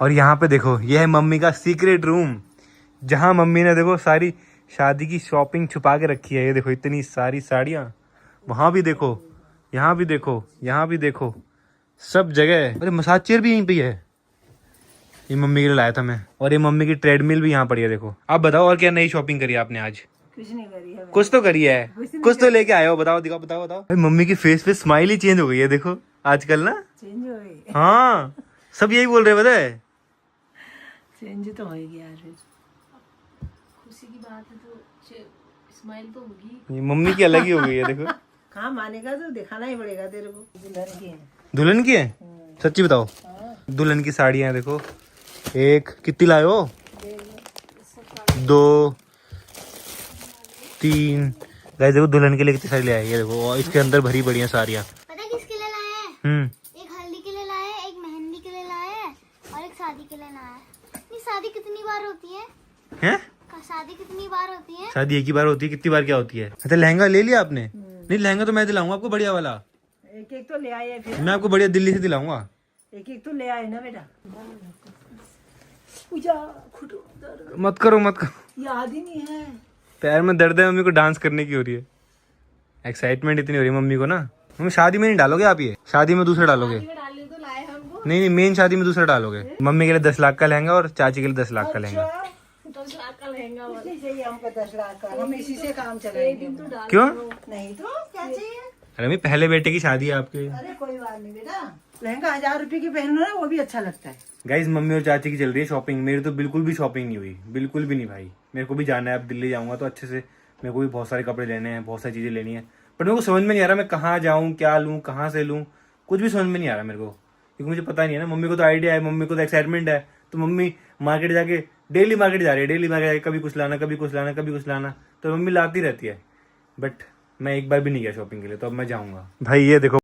और यहाँ पे देखो, ये है मम्मी का सीक्रेट रूम, जहाँ मम्मी ने देखो सारी शादी की शॉपिंग छुपा के रखी है। ये देखो इतनी सारी साड़ियाँ, वहाँ भी देखो, यहाँ भी देखो, यहाँ भी देखो, सब जगह है। अरे मसाज चेयर भी यहीं पे है, ये मम्मी के लिए लाया था मैं। और ये मम्मी की ट्रेडमिल भी यहाँ पड़ी है देखो। आप बताओ और क्या नई शॉपिंग करी आपने आज? कुछ नहीं करी है, कुछ तो करी है, कुछ तो लेके आए हो, बताओ दिखाओ, बताओ बताओ। भाई मम्मी की फेस पे स्माइल ही चेंज हो गई है देखो आजकल ना। चेंज हो गई। हाँ, सब यही बोल रहे हैं, पता है। चेंज तो होगी यार, खुशी की बात है तो स्माइल तो होगी। ये मम्मी की अलग ही हो गई है देखो। कहाँ मानेगा तो दिखाना ही पड़ेगा तेरे को। दुल्हन की है। दुल्हन की है? सच्ची बताओ। दुल्हन की साड़ियाँ देखो, एक कितनी लाए हो? 2 3 गाइस देखो दुल्हन के लिए कितनी सारी ले आई है देखो। और इसके अंदर भरी पड़ी हैं साड़ियाँ। पता है किसके लिए लाया है? एक हल्दी के लिए लाया है, एक मेहंदी के लिए लाया है और एक शादी के लिए लाया है। नहीं, शादी कितनी बार होती है? हैं? शादी कितनी बार होती है? शादी एक ही बार होती है, कितनी बार क्या होती है? अच्छा लहंगा ले लिया आपने? नहीं लहंगा तो मैं दिलाऊंगा आपको बढ़िया वाला। एक एक तो ले आए फिर। मैं आपको बढ़िया दिल्ली से दिलाऊंगा। एक एक तो ले आए ना बेटा। पूजा खुटो दर्द मत करो मत करो, याद ही नहीं है। पैर में दर्द है, मम्मी को डांस करने की हो रही है। एक्साइटमेंट इतनी हो रही है मम्मी को ना। मम्मी शादी में नहीं डालोगे आप, ये शादी में दूसरा डालोगे? डालने तो लाए हमको। नहीं नहीं, मेन शादी में दूसरा डालोगे। मम्मी के लिए 10 लाख का लहंगा और चाची के लिए 10 लाख का लहंगा। 10 लाख का लहंगा वाला। इसी चाहिए हमको 10 लाख का, हम इसी से काम चलाएंगे। क्यों? नहीं तो क्या चाहिए? अरे मम्मी पहले बेटे की शादी है आपके। अरे कोई बात नहीं बेटा, लहंगा 1000 रुपए की पहनो ना, वो भी अच्छा लगता है। गाइज मम्मी और चाची की चल रही है शॉपिंग, मेरी तो बिल्कुल भी शॉपिंग नहीं हुई, बिल्कुल भी नहीं भाई। मेरे को भी जाना है, अब दिल्ली जाऊंगा तो अच्छे से, मेरे को भी बहुत सारे कपड़े लेने हैं, बहुत सारी चीजें लेनी है। पर मेरे को समझ में नहीं आ रहा मैं कहाँ जाऊँ, क्या लूँ, कहाँ से लूँ, कुछ भी समझ में नहीं आ रहा मेरे को, क्योंकि मुझे पता नहीं है ना। मम्मी को तो आइडिया है, मम्मी को तो एक्साइटमेंट है, तो मम्मी मार्केट जाके डेली मार्केट जा रही है, डेली मार्केट जाके कभी कुछ लाना, कभी कुछ लाना, कभी कुछ लाना, तो मम्मी लाती रहती है। बट मैं एक बार भी नहीं गया शॉपिंग के लिए, तो अब मैं जाऊंगा। भाई ये देखो